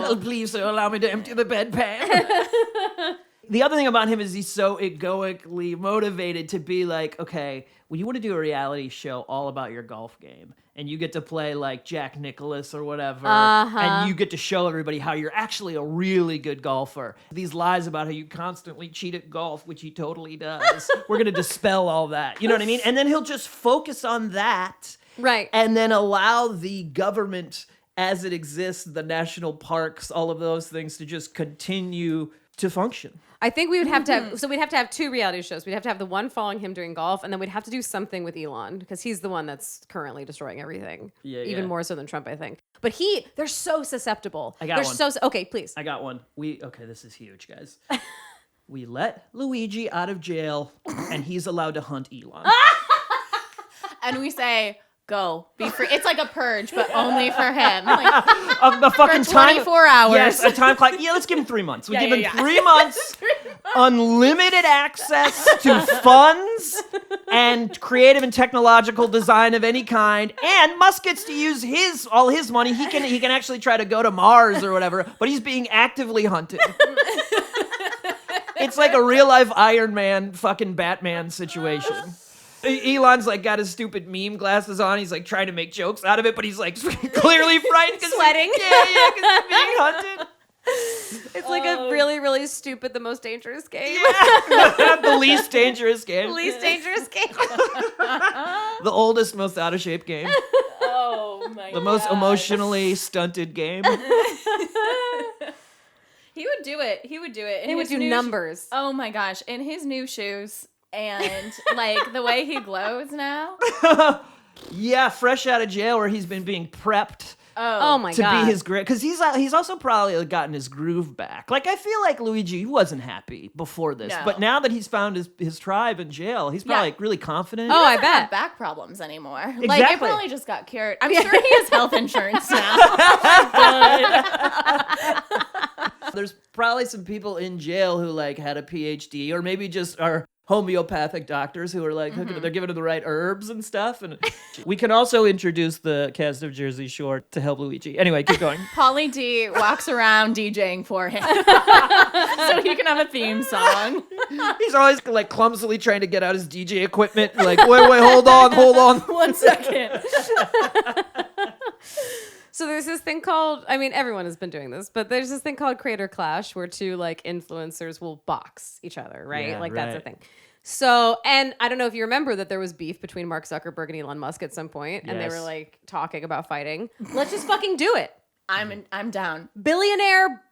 Oh, please, sir, allow me to empty the bedpan. The other thing about him is he's so egoically motivated to be like, okay, when you want to do a reality show all about your golf game, and you get to play like Jack Nicklaus or whatever, and you get to show everybody how you're actually a really good golfer. These lies about how you constantly cheat at golf, which he totally does, we're going to dispel all that. You know what I mean? And then he'll just focus on that. Right. And then allow the government as it exists, the national parks, all of those things to just continue to function. I think we would have to have, so we'd have to have 2 reality shows. We'd have to have the one following him doing golf, and then we'd have to do something with Elon, because he's the one that's currently destroying everything. Even more so than Trump, I think. But they're so susceptible. I got one. Okay, please. I got one. Okay, this is huge, guys. We let Luigi out of jail, and he's allowed to hunt Elon. And we say, go, be free. It's like a purge, but only for him. Like, a fucking for 24 hours. Yes, a time clock. Yeah, let's give him 3 months. We give him 3 months, unlimited access to funds and creative and technological design of any kind. And Musk gets to use all his money. He can actually try to go to Mars or whatever, but he's being actively hunted. It's like a real life Iron Man fucking Batman situation. Elon's like got his stupid meme glasses on. He's like trying to make jokes out of it, but he's like clearly frightened. Sweating. Because he's being hunted. It's like a really, really stupid, the most dangerous game. Yeah. The least dangerous game. The least dangerous game. The oldest, most out of shape game. oh my The most emotionally stunted game. He would do it. He would do it. He would do numbers. Oh my gosh. In his new shoes and like the way he glows now. Yeah, fresh out of jail where he's been being prepped. Oh my to God. be his great, because he's also probably gotten his groove back. Like I feel like Luigi wasn't happy before this, but now that he's found his tribe in jail, he's probably like really confident. Oh, I He doesn't bet. have back problems anymore. Exactly. Like it probably just got cured. I'm sure he has health insurance now. There's probably some people in jail who like had a PhD or maybe just are homeopathic doctors who are like, they're giving him the right herbs and stuff. And we can also introduce the cast of Jersey Shore to help Luigi. Anyway, keep going. Pauly D walks around DJing for him so he can have a theme song. He's always like clumsily trying to get out his DJ equipment. Like, wait, hold on. 1 second. So there's this thing called, I mean, everyone has been doing this, but there's this thing called Creator Clash where 2 like influencers will box each other, right? Yeah, like right. that's a thing. So, and I don't know if you remember that there was beef between Mark Zuckerberg and Elon Musk at some point, and they Yes. were like talking about fighting. Let's just fucking do it. I'm down. Billionaire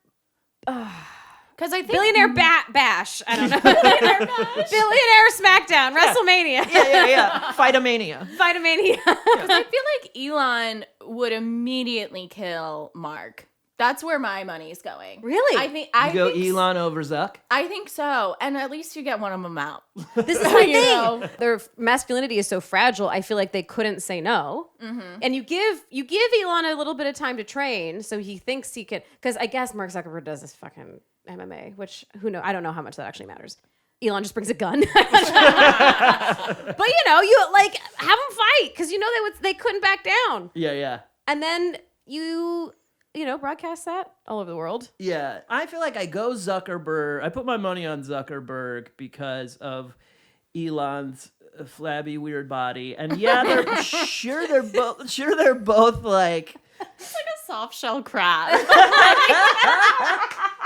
Because I think Billionaire bash. I don't know. Billionaire Smackdown. WrestleMania. Yeah. Fightomania. Vitamania. Because I feel like Elon would immediately kill Mark. That's where my money's going. Really? I think Elon over Zuck. I think so, and at least you get one of them out. This is my You thing. know. Their masculinity is so fragile. I feel like they couldn't say no. Mm-hmm. And you give Elon a little bit of time to train, so he thinks he can. Because I guess Mark Zuckerberg does this fucking MMA, which who knows? I don't know how much that actually matters. Elon just brings a gun. But you like have them fight because they couldn't back down. Yeah. And then you broadcast that all over the world. Yeah, I feel like I go Zuckerberg. I put my money on Zuckerberg because of Elon's flabby, weird body, and yeah, they're both like. It's like a soft shell crab.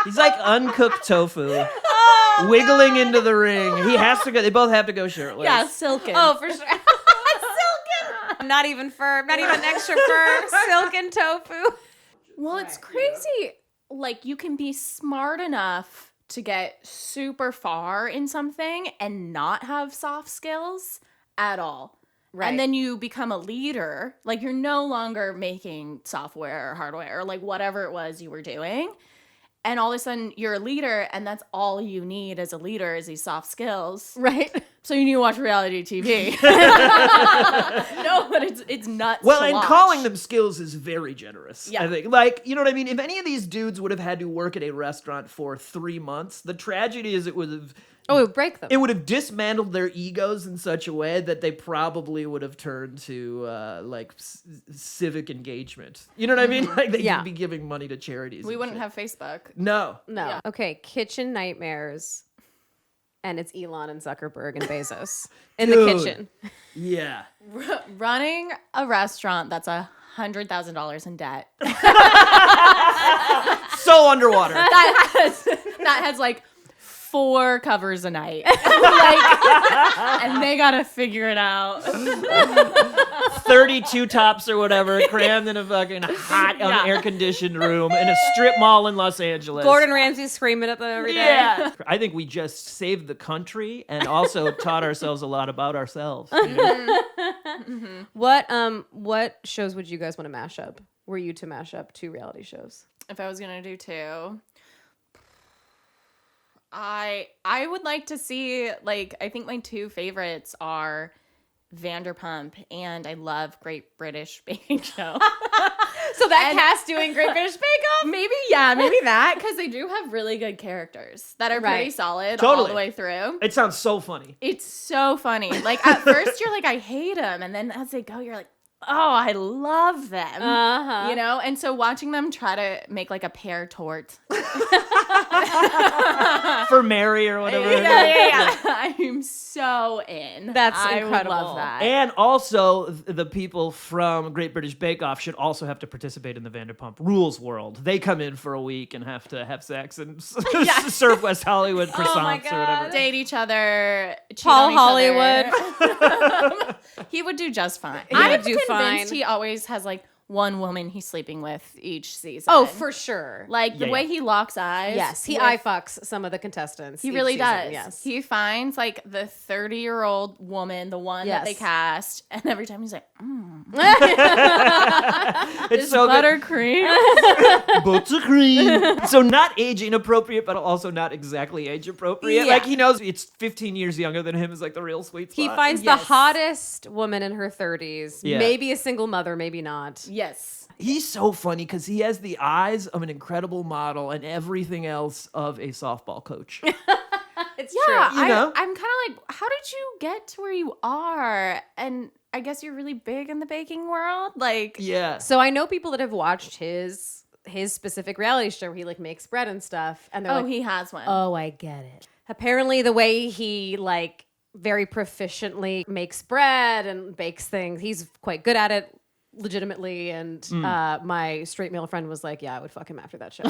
He's like uncooked tofu, wiggling into the ring. He has to go. They both have to go shirtless. Yeah, silken. Oh, for sure. Silken. Not even fur. Not even extra fur. Silken tofu. Well, it's crazy. Like, you can be smart enough to get super far in something and not have soft skills at all. Right. And then you become a leader. Like, you're no longer making software or hardware or, like, whatever it was you were doing. And all of a sudden, you're a leader, and that's all you need as a leader is these soft skills. Right. So you need to watch reality TV. No, but it's nuts. Well, to and watch. calling them skills is very generous. Yeah. I think. Like, you know what I mean? If any of these dudes would have had to work at a restaurant for 3 months, the tragedy is it would have break them. it would have dismantled their egos in such a way that they probably would have turned to civic engagement. You know what I mean? Like they'd be giving money to charities. We and wouldn't shit. have Facebook. No. No. Okay, kitchen nightmares. And it's Elon and Zuckerberg and Bezos in the Dude. kitchen. Yeah. Running a restaurant that's $100,000 in debt. So underwater. that has like 4 covers a night. And they gotta figure it out. 32 tops or whatever, crammed in a fucking hot, air-conditioned room in a strip mall in Los Angeles. Gordon Ramsay screaming at them every day. Yeah. I think we just saved the country and also taught ourselves a lot about ourselves. You know? What shows would you guys want to mash up? Were you to mash up 2 reality shows? If I was gonna do 2, I would like to see, like, I think my 2 favorites are Vanderpump and I love Great British Baking Show. So that cast doing Great British Bake Off? Maybe that, because they do have really good characters that are pretty solid all Totally. the way through. It sounds so funny. It's so funny. Like, at first you're like, I hate them, and then as they go, you're like, oh, I love them. Uh-huh. You know? And so watching them try to make like a pear tort. For Mary or whatever. Yeah. I'm so in. That's I would incredible. love that. And also, the people from Great British Bake Off should also have to participate in the Vanderpump Rules world. They come in for a week and have to have sex and serve West Hollywood croissants or whatever. Date each other. cheat Paul on each Hollywood. other. He would do just fine. He I'm would do convinced fine. he always has like one woman he's sleeping with each season. Oh, for sure. Like the way he locks eyes. Yes, he with- eye fucks some of the contestants. He each really season, does. Yes. He finds like the 30-year-old woman, the one that they Yes. cast, and every time he's like, It's so good. buttercream. Buttercream. So not age inappropriate, but also not exactly age appropriate. Yeah. Like he knows it's 15 years younger than him is like the real sweet spot. He finds the hottest woman in her 30s. Yeah. Maybe a single mother, maybe not. Yes. He's so funny because he has the eyes of an incredible model and everything else of a softball coach. It's Yeah, true. You know? I'm kind of like, how did you get to where you are? And I guess you're really big in the baking world. Like, Yeah. So I know people that have watched his specific reality show where he like makes bread and stuff, and they're like, he has one. "Oh, I get it." Apparently, the way he like very proficiently makes bread and bakes things, he's quite good at it. Legitimately, and my straight male friend was like, "Yeah, I would fuck him after that show."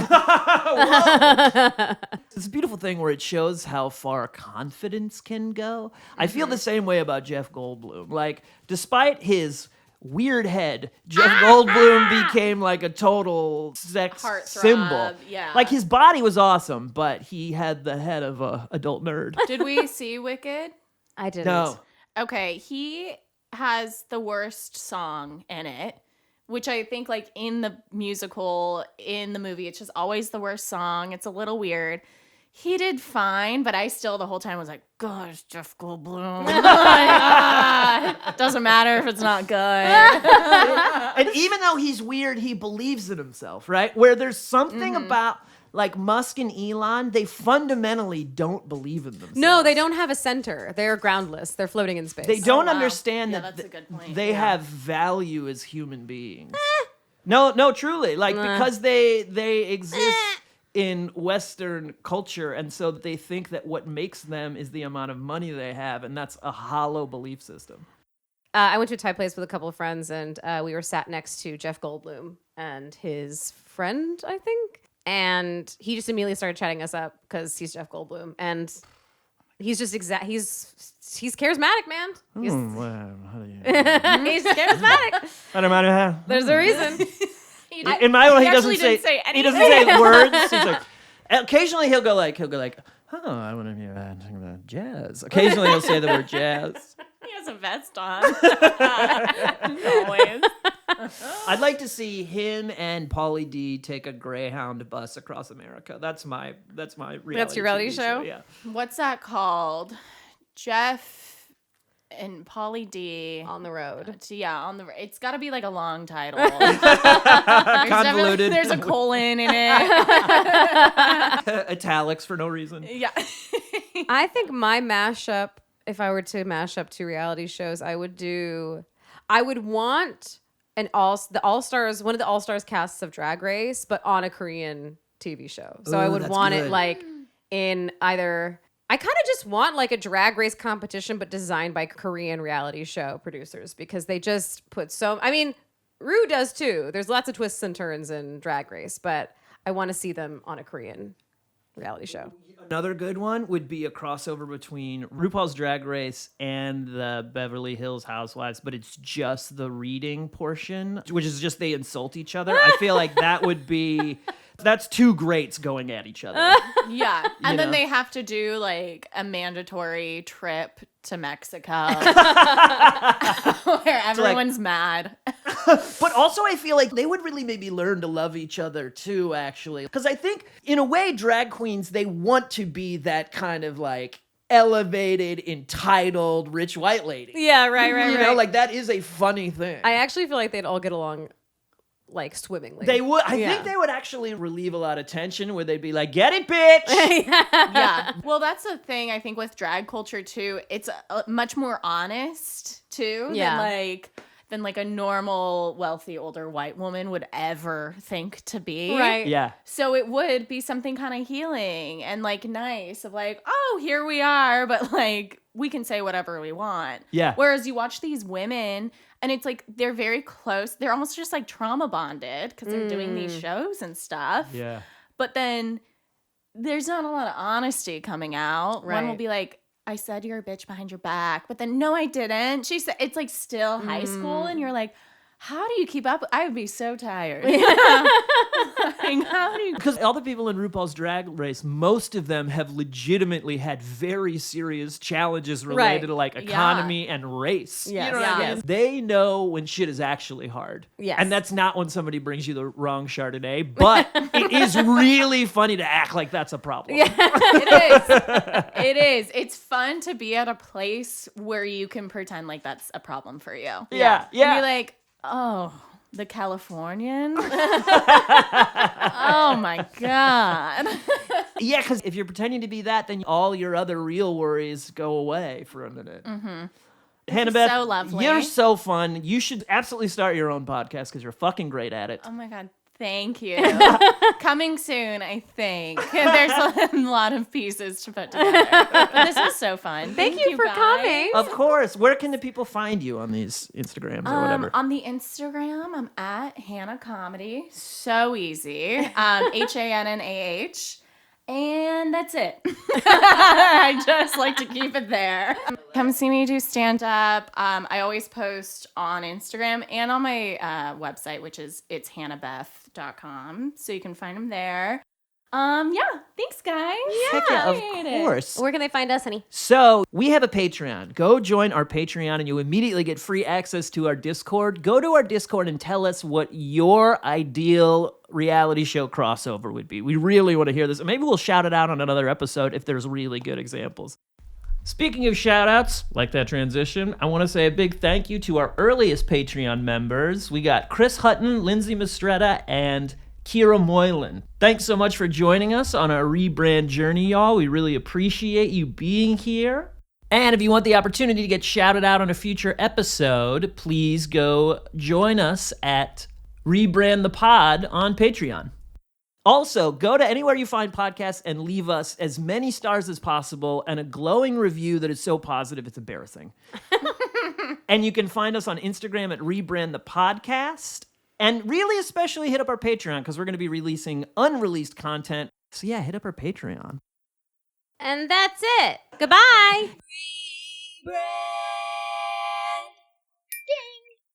It's a beautiful thing where it shows how far confidence can go. I feel the same way about Jeff Goldblum. Like, despite his weird head, Jeff Goldblum became like a total sex Heartthrob, symbol. yeah. Like, his body was awesome, but he had the head of a adult nerd. Did we see Wicked? I didn't. No. Okay, he has the worst song in it, which I think like in the musical, in the movie, it's just always the worst song. It's a little weird. He did fine, but I still the whole time was like, gosh, Jeff Goldblum. It doesn't matter if it's not good. And even though he's weird, he believes in himself, right? Where there's something about like Musk and Elon, they fundamentally don't believe in themselves. No, they don't have a center. They're groundless. They're floating in space. They don't wow. understand Yeah, that that's a good point. they Yeah. have value as human beings. No, truly. Like, because they exist in Western culture, and so they think that what makes them is the amount of money they have, and that's a hollow belief system. I went to a Thai place with a couple of friends, and we were sat next to Jeff Goldblum and his friend, I think. And he just immediately started chatting us up because he's Jeff Goldblum, and he's just he's charismatic, man. He's, he's charismatic. I don't matter how. There's a reason. In my world, he actually doesn't say didn't say he doesn't anything. say words. He's like, occasionally he'll go like, oh, I want to hear talking about jazz. Occasionally he'll say the word jazz. He has a vest on. Always. I'd like to see him and Pauly D take a Greyhound bus across America. That's my reality. That's your reality TV show? Yeah. What's that called? Jeff and Pauly D. On the road. It's got to be like a long title. Convoluted. There's a colon in it. Italics for no reason. Yeah. I think my mashup, if I were to mash up 2 reality shows, I would want one of the All-Stars casts of Drag Race, but on a Korean TV show. So I would that's want good. it like in either, I kind of just want like a Drag Race competition, but designed by Korean reality show producers, because they just put Rue does too. There's lots of twists and turns in Drag Race, but I want to see them on a Korean reality show. Another good one would be a crossover between RuPaul's Drag Race and the Beverly Hills Housewives, but it's just the reading portion, which is just they insult each other. I feel like that's 2 greats going at each other. Yeah. And then know? they have to do like a mandatory trip to Mexico where everyone's mad. But also I feel like they would really maybe learn to love each other too, actually. Because I think in a way drag queens, they want to be that kind of like elevated, entitled, rich white lady. Yeah, right. You know, like that is a funny thing. I actually feel like they'd all get along like swimmingly. They would. I think they would actually relieve a lot of tension where they'd be like, "Get it, bitch." Yeah. Well, that's the thing I think with drag culture too. It's much more honest too than like a normal wealthy older white woman would ever think to be. Right. Yeah. So it would be something kind of healing and like nice of like, oh, here we are, but like we can say whatever we want. Yeah. Whereas you watch these women and it's like they're very close. They're almost just like trauma bonded because they're doing these shows and stuff. Yeah. But then there's not a lot of honesty coming out. Right. One will be like, I said you're a bitch behind your back, but then no, I didn't. She said it's like still high school, and you're like, how do you keep up? I would be so tired. Like, how do you? Because all the people in RuPaul's Drag Race, most of them have legitimately had very serious challenges related to like economy and race. Yes. You know what I mean? Yes. They know when shit is actually hard. Yes. And that's not when somebody brings you the wrong Chardonnay, but it is really funny to act like that's a problem. Yeah, it is. It is. It's fun to be at a place where you can pretend like that's a problem for you. Yeah. And be like, oh, the Californian? Oh my God. Yeah, because if you're pretending to be that, then all your other real worries go away for a minute. Mm-hmm. Hannah Beth, so lovely. You're so fun. You should absolutely start your own podcast because you're fucking great at it. Oh my God. Thank you. Coming soon, I think. There's a lot of pieces to put together. But this was so fun. Thank you for guys. coming. Of course. Where can the people find you on these Instagrams or whatever? On the Instagram, I'm at Hannah Comedy. So easy. HANNAH. And that's it. I just like to keep it there. Come see me do stand-up. I always post on Instagram and on my website, which is it's hannahbeth.com. So you can find them there. Yeah, thanks, guys. Heck yeah, of Appreciate it. course. Where can they find us, honey? So we have a Patreon. Go join our Patreon and you immediately get free access to our Discord. Go to our Discord and tell us what your ideal reality show crossover would be. We really want to hear this. And maybe we'll shout it out on another episode if there's really good examples. Speaking of shout outs, like that transition, I want to say a big thank you to our earliest Patreon members. We got Chris Hutton, Lindsay Mistretta, and Kira Moylan. Thanks so much for joining us on our rebrand journey, y'all. We really appreciate you being here. And if you want the opportunity to get shouted out on a future episode, please go join us at Rebrand the Pod on Patreon. Also, go to anywhere you find podcasts and leave us as many stars as possible and a glowing review that is so positive it's embarrassing. And you can find us on Instagram at Rebrand the Podcast. And really especially hit up our Patreon because we're going to be releasing unreleased content. So yeah, hit up our Patreon. And that's it. Goodbye. Rebrand.